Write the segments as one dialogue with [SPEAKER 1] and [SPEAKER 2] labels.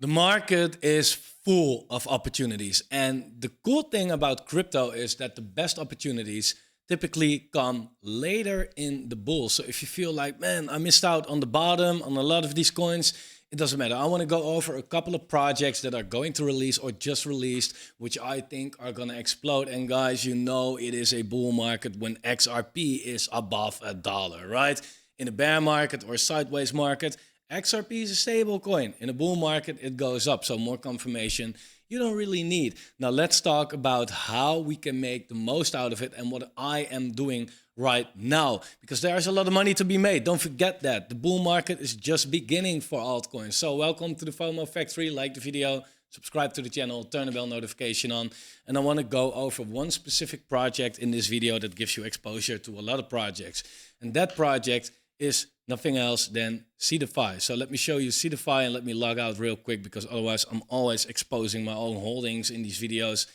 [SPEAKER 1] The market is full of opportunities. And the cool thing about crypto is that the best opportunities typically come later in the bull. So if you feel like, man, I missed out on the bottom on a lot of these coins, it doesn't matter. I want to go over a couple of projects that are going to release or just released, which I think are going to explode. And guys, you know it is a bull market when XRP is above $1, right? In a bear market or sideways market, XRP is a stable coin. In a bull market, it goes up. So more confirmation you don't really need. Now let's talk about how we can make the most out of it and what I am doing right now, because there's a lot of money to be made. Don't forget that. The bull market is just beginning for altcoins. So welcome to the Fomo Factory. Like the video, subscribe to the channel, turn the bell notification on. And I want to go over one specific project in this video that gives you exposure to a lot of projects. And that project is nothing else than Seedify. So let me show you Seedify and let me log out real quick, because otherwise I'm always exposing my own holdings in these videos.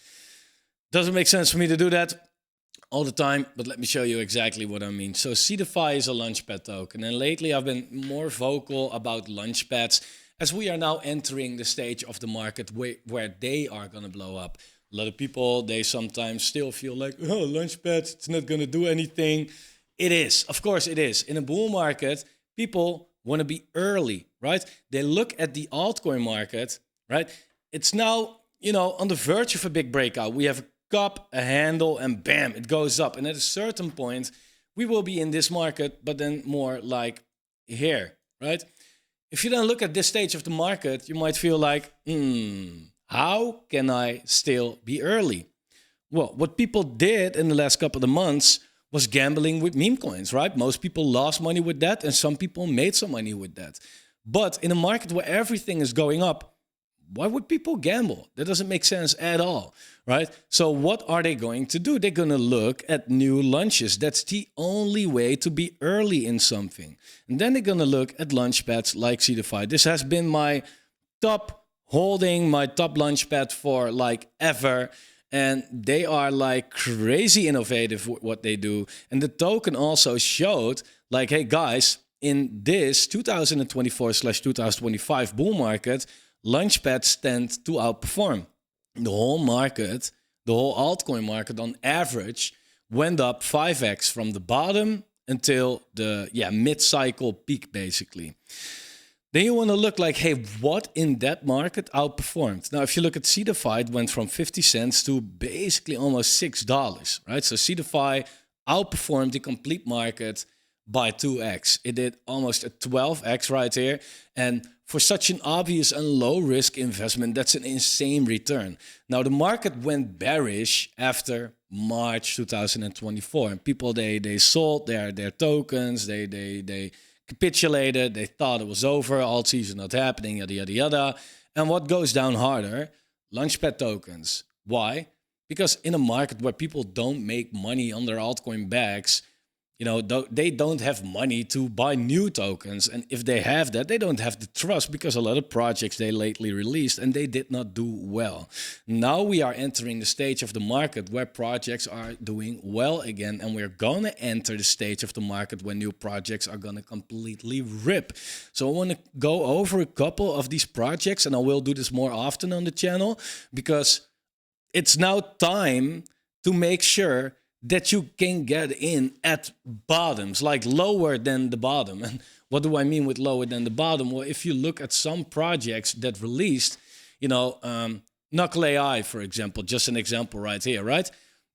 [SPEAKER 1] Doesn't make sense for me to do that all the time, but let me show you exactly what I mean. So Seedify is a launchpad token, and lately I've been more vocal about launchpads as we are now entering the stage of the market where they are going to blow up. A lot of people, they sometimes still feel like, oh, launchpads, it's not going to do anything. It is, of course it is. In a bull market, people want to be early, right? They look at the altcoin market, right? It's now, on the verge of a big breakout. We have a cup, a handle, and bam, it goes up. And at a certain point, we will be in this market, but then more like here, right? If you then look at this stage of the market, you might feel like, how can I still be early? Well, what people did in the last couple of months was gambling with meme coins, right? Most people lost money with that, and some people made some money with that. But in a market where everything is going up, why would people gamble? That doesn't make sense at all, right? So what are they going to do? They're going to look at new launches. That's the only way to be early in something. And then they're going to look at launchpads like Seedify. This has been my top holding, my top launchpad for like ever. And they are like crazy innovative with what they do. And the token also showed like, hey guys, in this 2024/2025 bull market, launchpads tend to outperform. The whole market, the whole altcoin market on average went up 5x from the bottom until the mid-cycle peak basically. Then you want to look like, hey, what in that market outperformed? Now, if you look at Seedify, it went from 50 cents to basically almost $6, right? So Seedify outperformed the complete market by 2x. It did almost a 12x right here. And for such an obvious and low-risk investment, that's an insane return. Now, the market went bearish after March 2024. And people, they sold their tokens, they capitulated, they thought it was over, alt season not happening, yada, yada, yada. And what goes down harder? Launchpad tokens. Why? Because in a market where people don't make money on their altcoin bags, they don't have money to buy new tokens. And if they have that, they don't have the trust, because a lot of projects they lately released and they did not do well. Now we are entering the stage of the market where projects are doing well again. And we're going to enter the stage of the market when new projects are going to completely rip. So I want to go over a couple of these projects, and I will do this more often on the channel, because it's now time to make sure that you can get in at bottoms, like lower than the bottom. And what do I mean with lower than the bottom? Well, if you look at some projects that released, Knuckle AI, for example, just an example right here, right?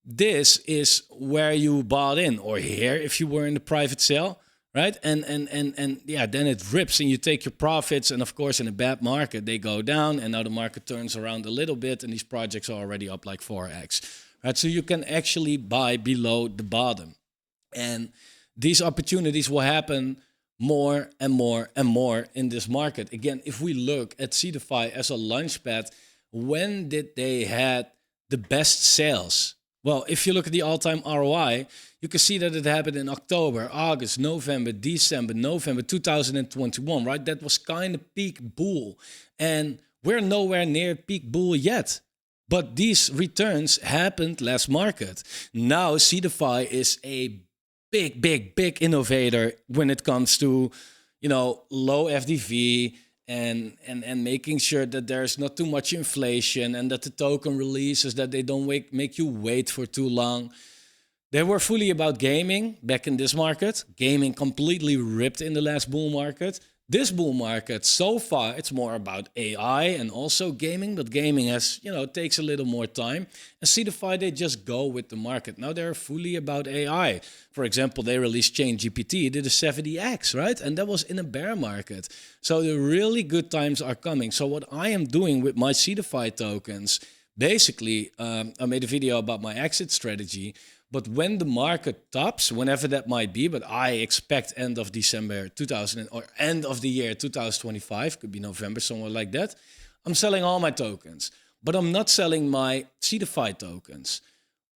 [SPEAKER 1] This is where you bought in, or here if you were in the private sale, right? And then it rips and you take your profits. And of course, in a bad market, they go down, and now the market turns around a little bit and these projects are already up like 4x. Right, so you can actually buy below the bottom. And these opportunities will happen more and more and more in this market. Again, if we look at Seedify as a launchpad, when did they had the best sales? Well, if you look at the all-time ROI, you can see that it happened in October, August, November, December, November 2021, right? That was kind of peak bull. And we're nowhere near peak bull yet. But these returns happened last market. Now Seedify is a big innovator when it comes to, low FDV and making sure that there's not too much inflation and that the token releases, that they don't make you wait for too long. They were fully about gaming back in this market. Gaming completely ripped in the last bull market. This bull market, so far, it's more about AI and also gaming, but gaming has, takes a little more time. And Seedify, they just go with the market. Now they're fully about AI. For example, they released ChainGPT, did a 70x, right? And that was in a bear market. So the really good times are coming. So what I am doing with my Seedify tokens, basically, I made a video about my exit strategy. But when the market tops, whenever that might be, but I expect end of December 2000 or end of the year 2025, could be November, somewhere like that, I'm selling all my tokens. But I'm not selling my Seedify tokens.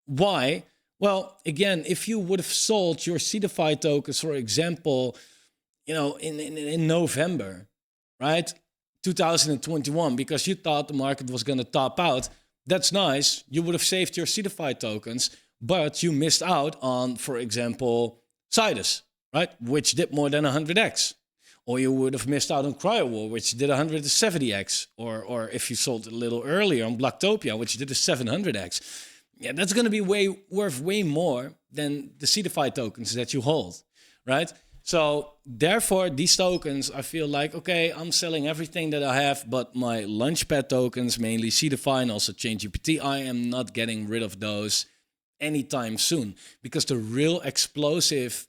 [SPEAKER 1] Why? Well, again, if you would have sold your Seedify tokens, for example, in November, right, 2021, because you thought the market was going to top out, that's nice. You would have saved your Seedify tokens. But you missed out on, for example, Sidus, right? Which did more than 100x. Or you would have missed out on CryoWar, which did 170x. Or if you sold it a little earlier on Blocktopia, which did a 700x. Yeah, that's going to be worth way more than the Seedify tokens that you hold, right? So therefore, these tokens, I feel like, okay, I'm selling everything that I have, but my Launchpad tokens, mainly Seedify and also ChainGPT, I am not getting rid of those anytime soon, because the real explosive,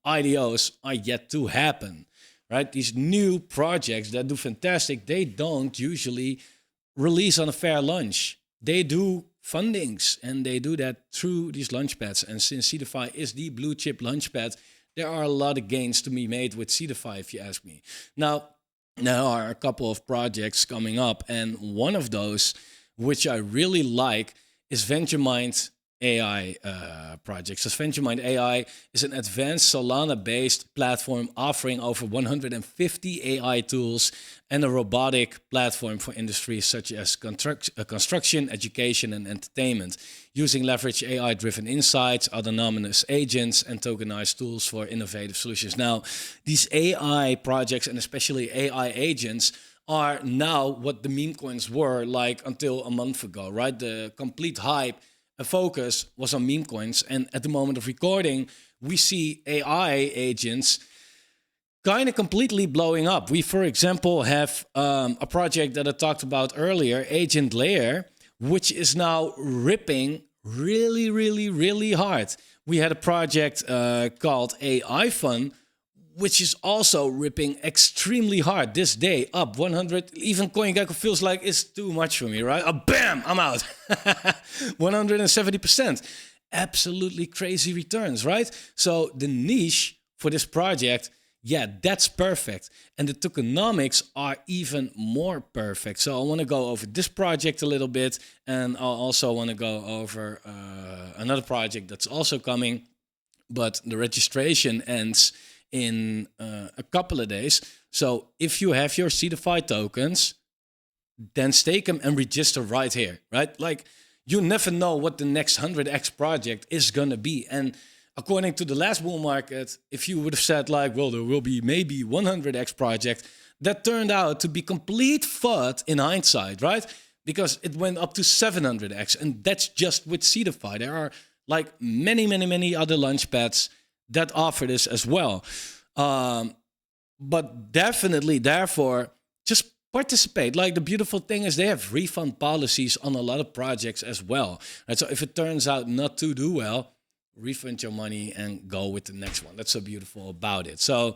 [SPEAKER 1] IDOs are yet to happen, right? These new projects that do fantastic, they don't usually release on a fair launch. They do fundings, and they do that through these launchpads. And since Seedify is the blue chip launchpad, there are a lot of gains to be made with Seedify, if you ask me. Now, there are a couple of projects coming up, and one of those, which I really like, is VentureMind AI projects. So VentureMind AI is an advanced Solana-based platform offering over 150 AI tools and a robotic platform for industries such as construction, education, and entertainment, using leverage AI-driven insights, autonomous agents, and tokenized tools for innovative solutions. Now, these AI projects, and especially AI agents, are now what the meme coins were like until a month ago, right? The complete hype focus was on meme coins, and at the moment of recording, we see AI agents kind of completely blowing up. We, for example, have a project that I talked about earlier, Agent Layer, which is now ripping really, really, really hard. We had a project called AI Fun, which is also ripping extremely hard this day, up 100. Even CoinGecko feels like it's too much for me, right? Bam, I'm out. 170%. Absolutely crazy returns, right? So the niche for this project, yeah, that's perfect. And the tokenomics are even more perfect. So I want to go over this project a little bit, and I also want to go over another project that's also coming, but the registration ends in a couple of days. So if you have your Seedify tokens, then stake them and register right here, right? Like, you never know what the next 100x project is gonna be. And according to the last bull market, if you would have said like, well, there will be maybe 100x project, that turned out to be complete FUD in hindsight, right? Because it went up to 700x, and that's just with Seedify. There are like many, many, many other launchpads that offer this as well. But definitely, therefore, just participate. Like, the beautiful thing is they have refund policies on a lot of projects as well. Right? So if it turns out not to do well, refund your money and go with the next one. That's so beautiful about it. So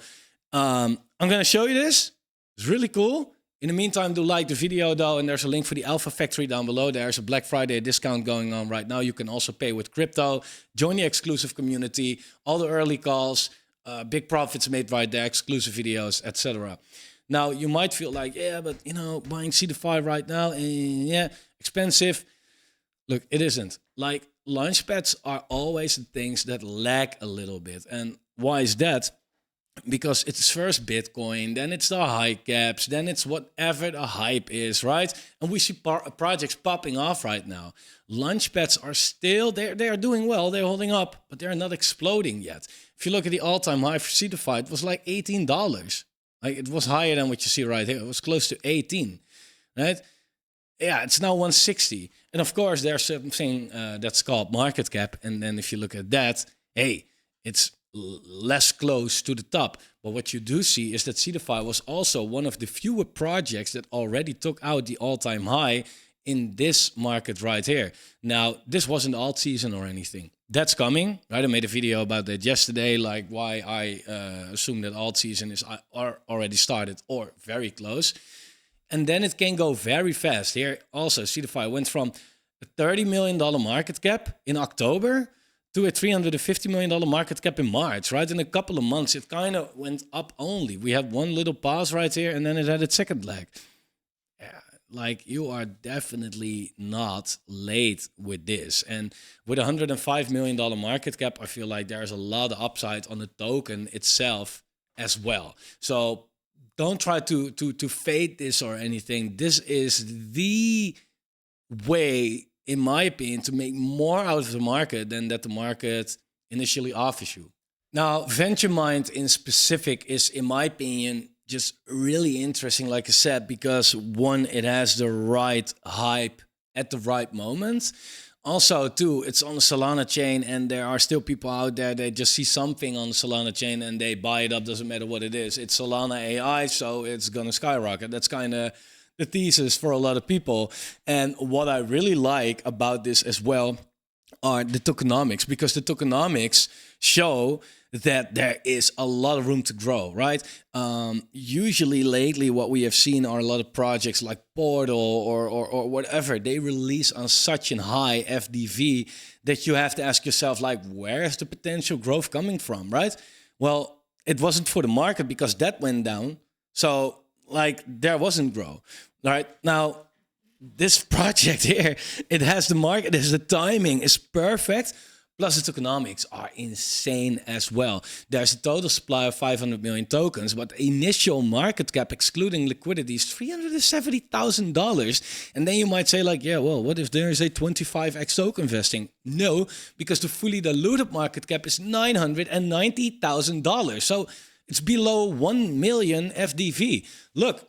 [SPEAKER 1] I'm going to show you this. It's really cool. In the meantime, do like the video though, and there's a link for the Alpha Factory down below. There's a Black Friday discount going on right now. You can also pay with crypto, join the exclusive community, all the early calls, big profits made right there, exclusive videos, etc. Now, you might feel like, yeah, but buying Seedify right now, yeah, expensive. Look, it isn't. Like, launchpads are always the things that lag a little bit. And why is that? Because it's first Bitcoin, then it's the high caps, then it's whatever the hype is, right? And we see projects popping off right now. Launchpads are still, they are doing well, they're holding up, but they're not exploding yet. If you look at the all-time high for Seedify, it was like $18. Like it was higher than what you see right here. It was close to 18, right? Yeah, it's now 160. And of course, there's something that's called market cap. And then if you look at that, hey, it's less close to the top. But what you do see is that Seedify was also one of the fewer projects that already took out the all-time high in this market right here. Now, this wasn't alt season or anything. That's coming, right? I made a video about that yesterday, like why I assume that alt season is already started or very close. And then it can go very fast. Here also, Seedify went from a $30 million market cap in October to a $350 million market cap in March, right? In a couple of months, it kind of went up only. We had one little pause right here, and then it had its second leg. Yeah, like you are definitely not late with this. And with a $105 million market cap, I feel like there's a lot of upside on the token itself as well. So don't try to fade this or anything. This is the way, in my opinion, to make more out of the market than that the market initially offers you. Now, VentureMind in specific is, in my opinion, just really interesting, like I said, because one, it has the right hype at the right moment. Also, too, it's on the Solana chain, and there are still people out there that just see something on the Solana chain and they buy it up, doesn't matter what it is. It's Solana AI, so it's going to skyrocket. That's kind of the thesis for a lot of people. And what I really like about this as well are the tokenomics, because the tokenomics show that there is a lot of room to grow, right? Usually lately what we have seen are a lot of projects like Portal or whatever. They release on such a high FDV that you have to ask yourself, like, where is the potential growth coming from, right? Well, it wasn't for the market because that went down. So like there wasn't growth, right? Now, this project here, it has the market, it has the timing, is perfect. Plus the tokenomics are insane as well. There's a total supply of 500 million tokens, but the initial market cap, excluding liquidity, is $370,000. And then you might say like, yeah, well, what if there is a 25x token vesting? No, because the fully diluted market cap is $990,000. So it's below 1 million FDV. Look,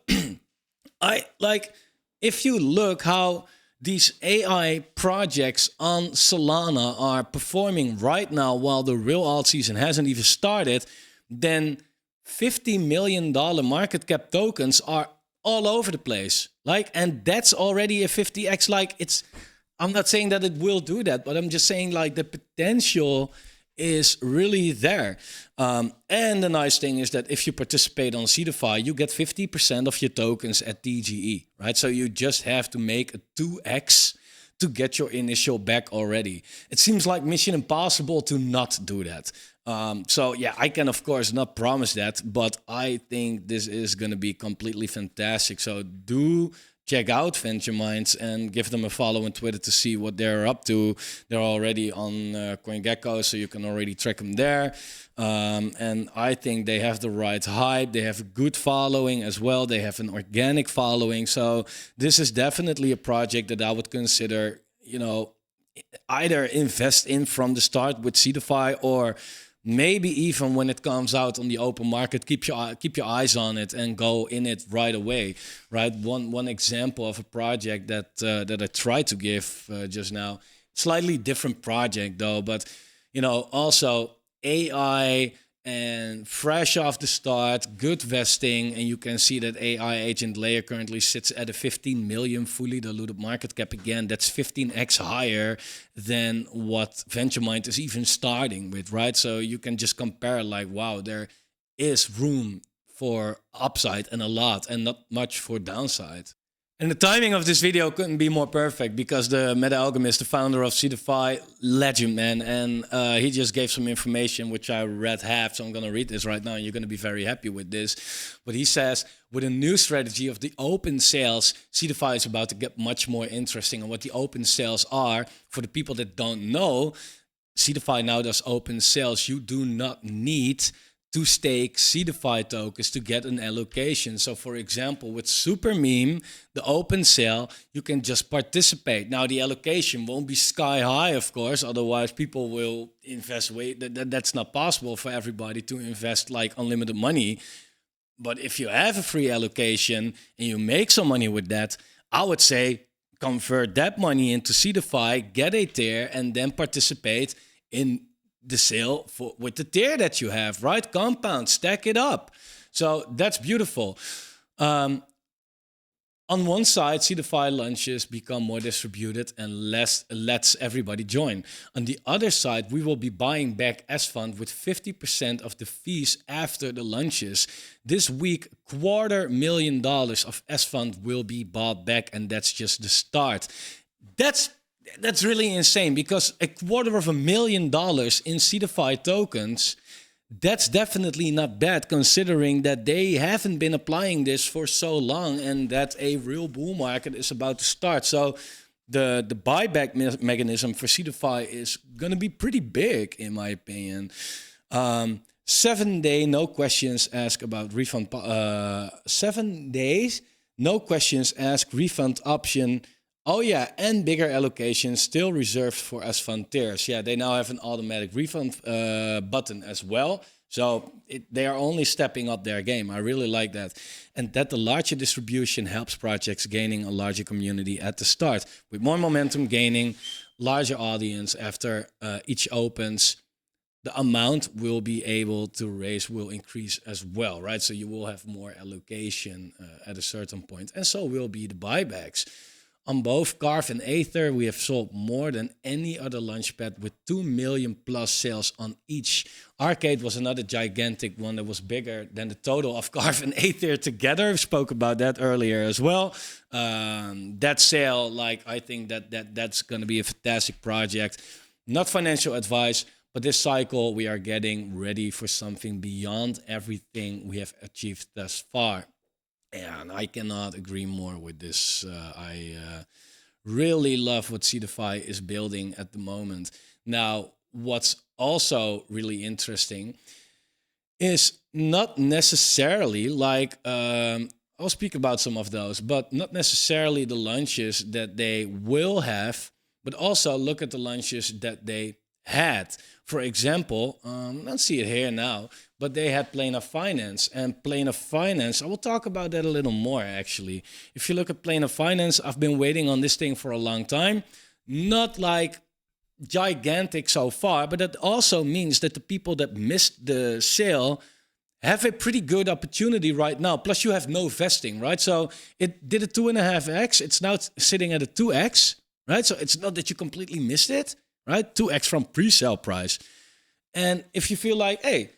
[SPEAKER 1] if you look how these AI projects on Solana are performing right now while the real alt season hasn't even started, then $50 million market cap tokens are all over the place. Like, and that's already a 50x. Like, it's, I'm not saying that it will do that, but I'm just saying like the potential is really there. And the nice thing is that if you participate on Seedify, you get 50% of your tokens at TGE, right? So you just have to make a 2x to get your initial back already. It seems like mission impossible to not do that. So yeah, I can of course not promise that, but I think this is going to be completely fantastic. So do check out VentureMind and give them a follow on Twitter to see what they're up to. They're already on CoinGecko, so you can already track them there. And I think they have the right hype. They have a good following as well. They have an organic following. So this is definitely a project that I would consider, you know, either invest in from the start with Seedify, or maybe even when it comes out on the open market, keep your eyes on it and go in it right away, right? One example of a project that that I tried to give just now, slightly different project though, but you know, also AI and fresh off the start, good vesting, and you can see that AI agent layer currently sits at a 15 million fully diluted market cap. Again, that's 15x higher than what VentureMind is even starting with, right? So you can just compare like, wow, there is room for upside and a lot, and not much for downside. And the timing of this video couldn't be more perfect because the Meta Alchemist, the founder of Seedify, legend, man. And he just gave some information, which I read half. So I'm going to read this right now, and you're going to be very happy with this. But he says, with a new strategy of the open sales, Seedify is about to get much more interesting. And what the open sales are, for the people that don't know, Seedify now does open sales. You do not need to stake Seedify tokens to get an allocation. So for example, with SuperMeme, the open sale, you can just participate. Now the allocation won't be sky high, of course, otherwise people will invest way. That's not possible for everybody to invest like unlimited money. But if you have a free allocation and you make some money with that, I would say convert that money into Seedify, get a tier, and then participate in the sale with the tier that you have, right? Compound, stack it up. So that's beautiful. On one side, Seedify launches become more distributed and lets everybody join. On the other side, we will be buying back S-Fund with 50% of the fees after the launches. This week, $250,000 of S-Fund will be bought back, and that's just the start. That's really insane, because $250,000 in Seedify tokens, that's definitely not bad, considering that they haven't been applying this for so long and that a real bull market is about to start. So the buyback mechanism for Seedify is going to be pretty big, in my opinion. 7 day, no questions asked about refund. 7 days, no questions asked refund option. Oh yeah, and bigger allocations still reserved for S-Fund tiers. Yeah, they now have an automatic refund button as well. So they are only stepping up their game. I really like that. And that the larger distribution helps projects gaining a larger community at the start. With more momentum, gaining larger audience after each opens, the amount we'll be able to raise will increase as well, right? So you will have more allocation at a certain point, and so will be the buybacks. On both Carve and Aether, we have sold more than any other launchpad with 2 million plus sales on each. Arcade was another gigantic one that was bigger than the total of Carve and Aether together. We spoke about that earlier as well. That sale, I think that's going to be a fantastic project. Not financial advice, but this cycle we are getting ready for something beyond everything we have achieved thus far. And I cannot agree more with this. I really love what Seedify is building at the moment. Now, what's also really interesting is not necessarily I'll speak about some of those, but not necessarily the launches that they will have, but also look at the launches that they had. For example, let's see it here now, but they had Plena Finance, and Plena Finance, I will talk about that a little more actually. If you look at Plena Finance, I've been waiting on this thing for a long time. Not like gigantic so far, but that also means that the people that missed the sale have a pretty good opportunity right now. Plus you have no vesting, right? So it did a 2.5x. It's now sitting at a 2x, right? So it's not that you completely missed it, right? 2x from pre-sale price. And if you feel like, hey,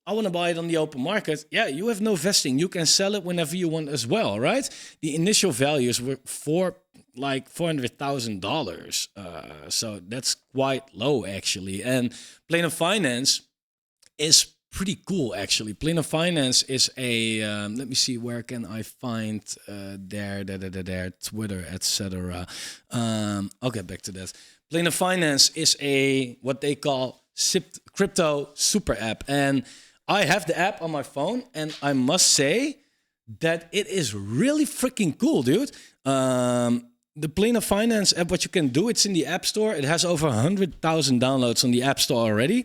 [SPEAKER 1] I want to buy it on the open market, yeah, you have no vesting. You can sell it whenever you want as well, right? The initial values were $400,000. So that's quite low, actually. And Plena Finance is pretty cool, actually. Plena Finance is a, let me see, where can I find their Twitter, etc. I'll get back to that. Plena Finance is what they call crypto super app. And I have the app on my phone, and I must say that it is really freaking cool, dude. The Plena Finance app, what you can do, it's in the App Store. It has over 100,000 downloads on the App Store already.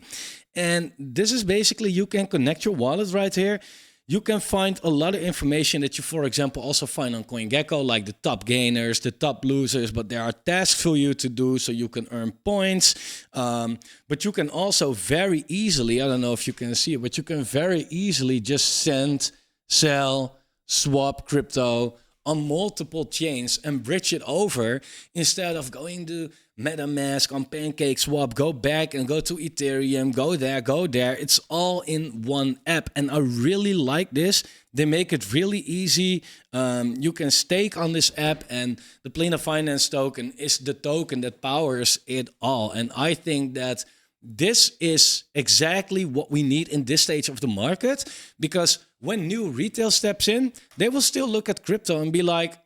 [SPEAKER 1] And this is basically, you can connect your wallet right here. You can find a lot of information that you, for example, also find on CoinGecko, like the top gainers, the top losers, but there are tasks for you to do so you can earn points. But you can also very easily, I don't know if you can see it, but you can very easily just send, sell, swap crypto on multiple chains and bridge it over instead of going to MetaMask on PancakeSwap, go back and go to Ethereum, go there. It's all in one app. And I really like this. They make it really easy. You can stake on this app, and the Plena Finance token is the token that powers it all. And I think that this is exactly what we need in this stage of the market, because when new retail steps in, they will still look at crypto and be like,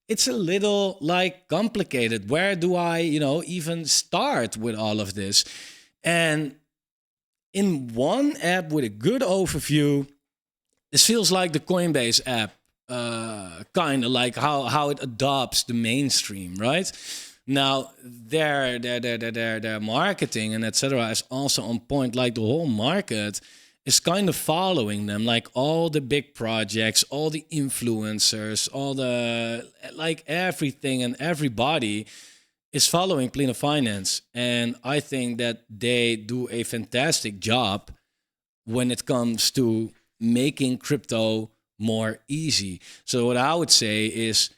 [SPEAKER 1] it's a little complicated. Where do I, even start with all of this? And in one app with a good overview, this feels like the Coinbase app, kind of like how it adopts the mainstream, right? Now, their marketing and etc. is also on point, like the whole market. is kind of following them, like all the big projects, all the influencers, all the like everything and everybody is following Plena Finance. And I think that they do a fantastic job when it comes to making crypto more easy. So what I would say is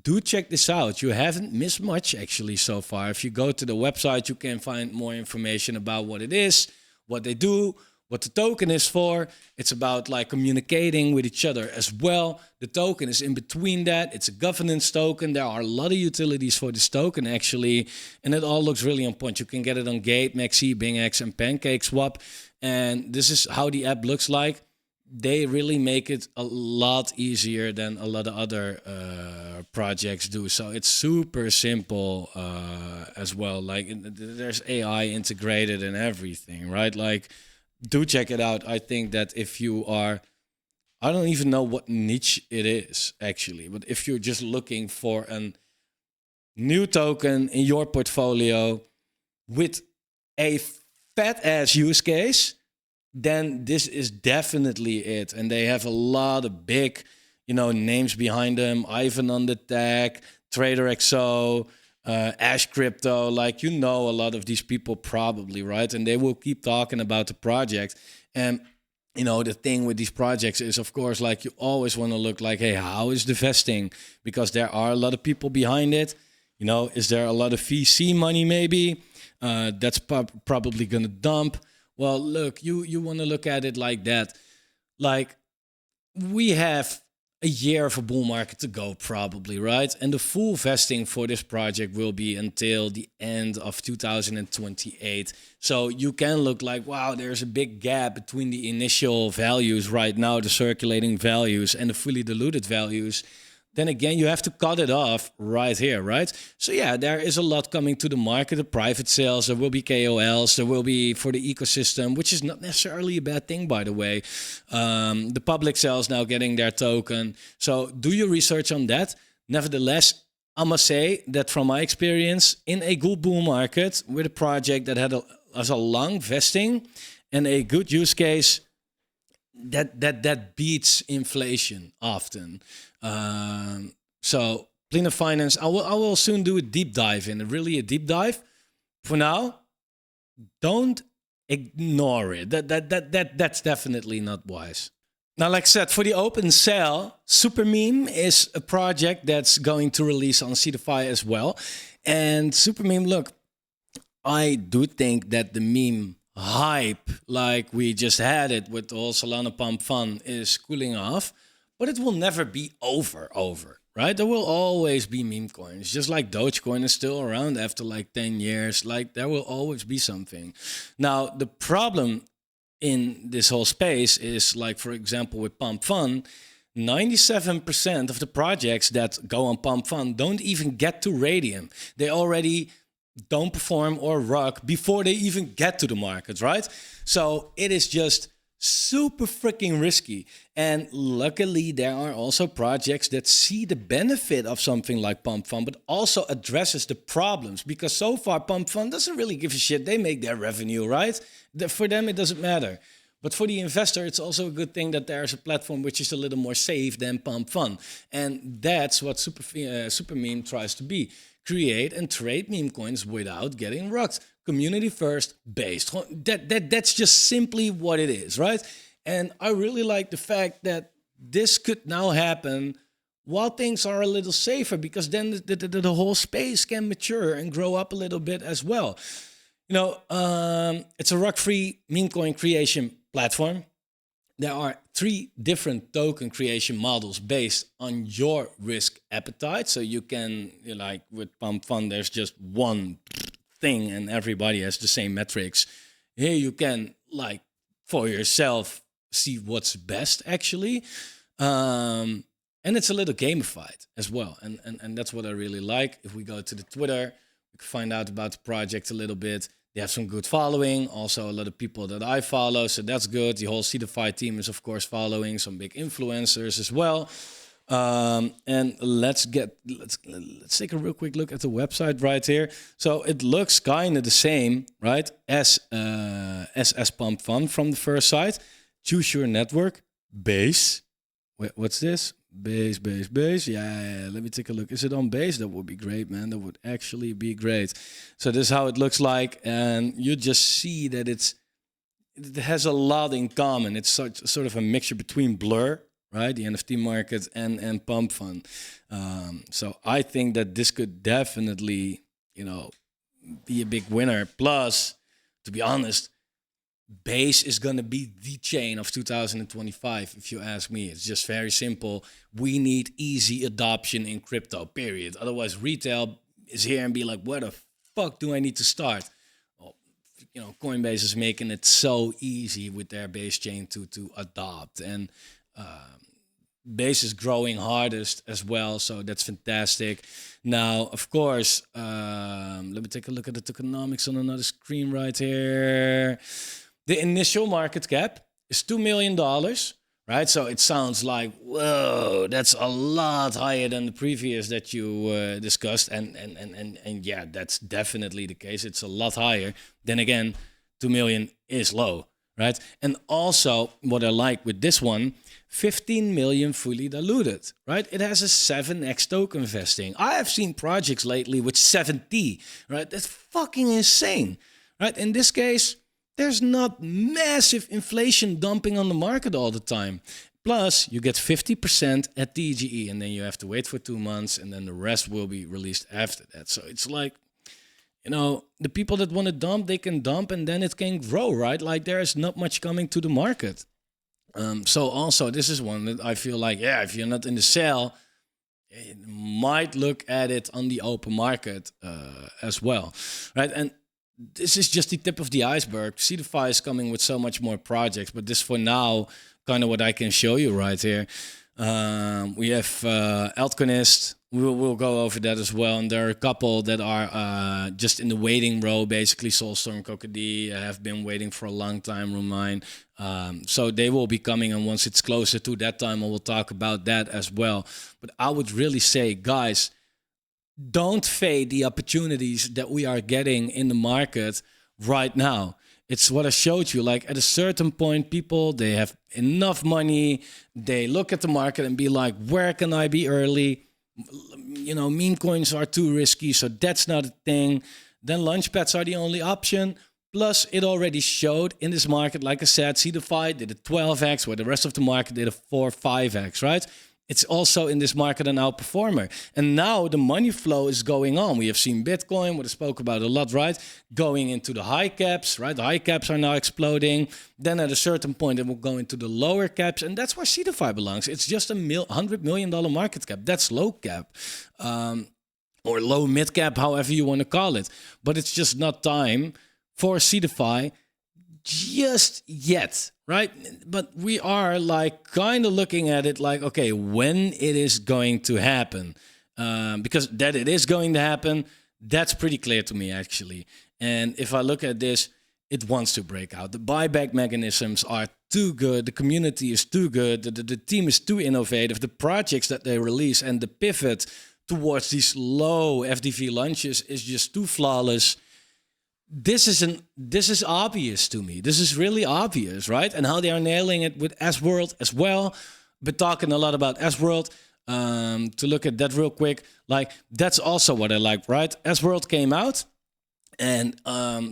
[SPEAKER 1] do check this out. You haven't missed much actually so far. If you go to the website, you can find more information about what it is, what they do, what the token is for. It's about like communicating with each other as well. The token is in between that. It's a governance token. There are a lot of utilities for this token actually, and it all looks really on point. You can get it on Gate, Maxi, BingX, and PancakeSwap. And this is how the app looks like. They really make it a lot easier than a lot of other projects do. So it's super simple as well. Like there's AI integrated in everything, right? Like do check it out. I think that if you are, I don't even know what niche it is actually, but if you're just looking for a new token in your portfolio with a fat ass use case, then this is definitely it. And they have a lot of big, names behind them. Ivan on the tag, TraderXO, Ash Crypto, like, a lot of these people probably, right? And they will keep talking about the project. And, the thing with these projects is, of course, like you always want to look like, hey, how is the vesting? Because there are a lot of people behind it. Is there a lot of VC money maybe? That's probably going to dump. Well, look, you want to look at it like that. Like, we have a year of a bull market to go probably, right? And the full vesting for this project will be until the end of 2028. So you can look like, wow, there's a big gap between the initial values right now, the circulating values, and the fully diluted values. Then again, you have to cut it off right here, right? So yeah, there is a lot coming to the market, the private sales, there will be KOLs, there will be for the ecosystem, which is not necessarily a bad thing, by the way. The public sales now getting their token. So do your research on that. Nevertheless, I must say that from my experience, in a good bull market with a project that has a long vesting and a good use case, that beats inflation often. So Plena Finance, I will soon do a deep dive in, really a deep dive. For now, don't ignore it. That's definitely not wise. Now, like I said, for the open sale, SuperMeme is a project that's going to release on Seedify as well. And SuperMeme, look, I do think that the meme hype, like we just had it with the whole Solana Pump Fun, is cooling off. But it will never be over, right? There will always be meme coins. Just like Dogecoin is still around after like 10 years. Like there will always be something. Now, the problem in this whole space is like, for example, with Pump Fun, 97% of the projects that go on Pump Fun don't even get to Radium. They already don't perform or rock before they even get to the market, right? So it is just super freaking risky. And luckily, there are also projects that see the benefit of something like Pump Fund, but also addresses the problems. Because so far, Pump Fund doesn't really give a shit. They make their revenue, right? For them, it doesn't matter. But for the investor, it's also a good thing that there's a platform which is a little more safe than Pump Fund. And that's what SuperMeme tries to be. Create and trade meme coins without getting rocked. Community first based. That's just simply what it is, right? And I really like the fact that this could now happen while things are a little safer, because then the whole space can mature and grow up a little bit as well. It's a rock-free meme coin creation platform. There are 3 different token creation models based on your risk appetite. So you can, like with Pump Fund, there's just one thing and everybody has the same metrics. Here you can, like, for yourself, see what's best actually. And it's a little gamified as well. And that's what I really like. If we go to the Twitter, we can find out about the project a little bit. They have some good following, also a lot of people that I follow, so that's good. The whole Seedify team is, of course, following some big influencers as well. And let's take a real quick look at the website right here. So it looks kind of the same, right, as Pump Fun from the first site. choose your network, Base. Wait, what's this? Base. Yeah, let me take a look. Is it on Base? That would be great, man. That would actually be great. So this is how it looks like. And you just see that it has a lot in common. It's sort of a mixture between Blur, right, the NFT market, and Pump Fund. So I think that this could definitely, be a big winner. Plus, to be honest, Base is going to be the chain of 2025, if you ask me. It's just very simple. We need easy adoption in crypto, period. Otherwise, retail is here and be like, where the fuck do I need to start? Well, Coinbase is making it so easy with their Base chain to adopt. And Base is growing hardest as well, so that's fantastic. Now, of course, let me take a look at the tokenomics on another screen right here. The initial market cap is $2 million, right? So it sounds like, whoa, that's a lot higher than the previous that you discussed. And yeah, that's definitely the case. It's a lot higher. Then again, 2 million is low, right? And also what I like with this one, 15 million fully diluted, right? It has a 7x token vesting. I have seen projects lately with 70, right? That's fucking insane, right? In this case, there's not massive inflation dumping on the market all the time. Plus, you get 50% at TGE, and then you have to wait for 2 months, and then the rest will be released after that. So it's like, the people that want to dump, they can dump, and then it can grow, right? Like there is not much coming to the market. So also, this is one that I feel like, yeah, if you're not in the sale, you might look at it on the open market as well, right? And this is just the tip of the iceberg. Seedify is coming with so much more projects, but this for now, kind of what I can show you right here. We have Altcoins. We'll go over that as well. And there are a couple that are just in the waiting row. Basically, Soulstorm, Cocody have been waiting for a long time, Rumine. So they will be coming, and once it's closer to that time, I will talk about that as well. But I would really say, guys, don't fade the opportunities that we are getting in the market right now. It's what I showed you. Like at a certain point, people, they have enough money. They look at the market and be like, where can I be early? Meme coins are too risky, so that's not a thing. Then launchpads are the only option. Plus, it already showed in this market, like I said, Seedify did a 12x, where the rest of the market did a 4-5x, right? It's also in this market an outperformer. And now the money flow is going on. We have seen Bitcoin, what I spoke about a lot, right? Going into the high caps, right? The high caps are now exploding. Then at a certain point, it will go into the lower caps. And that's where Seedify belongs. It's just a $100 million market cap. That's low cap. Or low mid cap, however you want to call it. But it's just not time for Seedify just yet, right? But we are like kind of looking at it like, okay, when it is going to happen, because that it is going to happen, that's pretty clear to me actually. And if I look at this, it wants to break out. The buyback mechanisms are too good. The community is too good. The team is too innovative. The projects that they release and the pivot towards these low FDV launches is just too flawless. This is obvious to me. This is really obvious, right? And how they are nailing it with S-World as well. Been talking a lot about S-World. To look at that real quick, like that's also what I like, right? S-World came out, and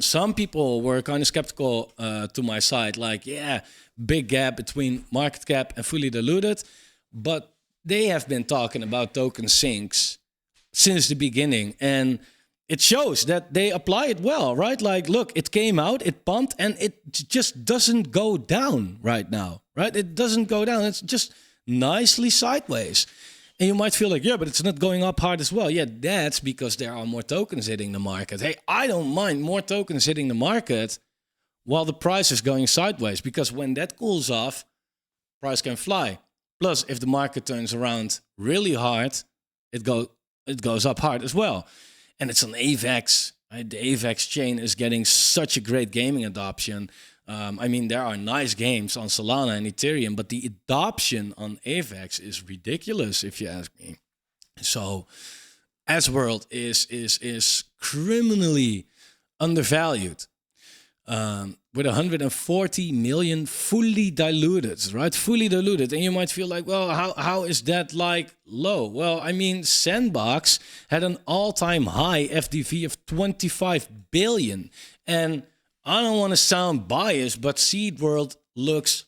[SPEAKER 1] some people were kind of skeptical to my side, like, yeah, big gap between market cap and fully diluted. But they have been talking about token sinks since the beginning, and it shows that they apply it well, right? Like, look, it came out, it pumped, and it just doesn't go down right now, right? It doesn't go down. It's just nicely sideways. And you might feel like, yeah, but it's not going up hard as well. Yeah, that's because there are more tokens hitting the market. Hey, I don't mind more tokens hitting the market while the price is going sideways, because when that cools off, price can fly. Plus, if the market turns around really hard, it goes up hard as well. And it's on AVAX, right? The AVAX chain is getting such a great gaming adoption. I mean, there are nice games on Solana and Ethereum, but the adoption on AVAX is ridiculous, if you ask me. So, S-World is criminally undervalued. with 140 million fully diluted, right? Fully diluted. And you might feel like, well, how is that like low? Well, I mean, Sandbox had an all-time high FDV of 25 billion. And I don't want to sound biased, but Seedworld looks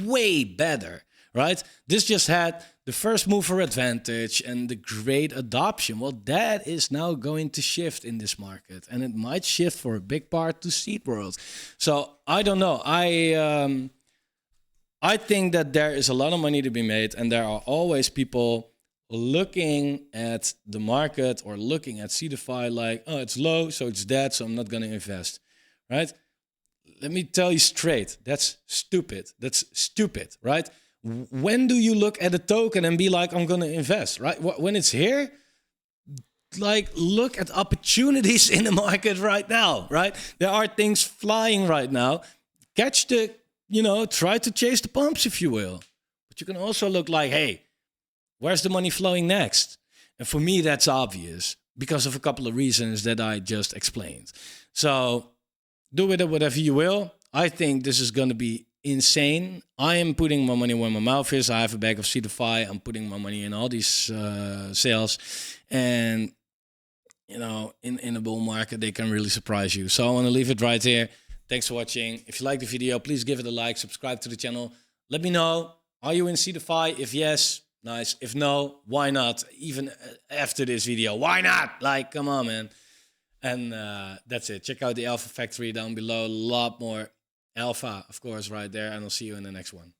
[SPEAKER 1] way better, right? This just had the first mover advantage and the great adoption. Well, that is now going to shift in this market, and it might shift for a big part to Seedworld. So I don't know. I think that there is a lot of money to be made, and there are always people looking at the market or looking at Seedify like, oh, it's low, so it's dead, so I'm not going to invest, right? Let me tell you straight, that's stupid. That's stupid, right? When do you look at a token and be like, I'm going to invest, right? When it's here, like, look at opportunities in the market right now, right? There are things flying right now. Catch the, try to chase the pumps, if you will. But you can also look like, hey, where's the money flowing next? And for me, that's obvious because of a couple of reasons that I just explained. So do with it whatever you will. I think this is going to be insane. I am putting my money where my mouth is. I have a bag of Seedify. I'm putting my money in all these sales. And, in a bull market, they can really surprise you. So I want to leave it right here. Thanks for watching. If you like the video, please give it a like, subscribe to the channel. Let me know, are you in Seedify? If yes, nice. If no, why not? Even after this video, why not? Like, come on, man. And that's it. Check out the Alpha Factory down below. A lot more alpha, of course, right there. And I'll see you in the next one.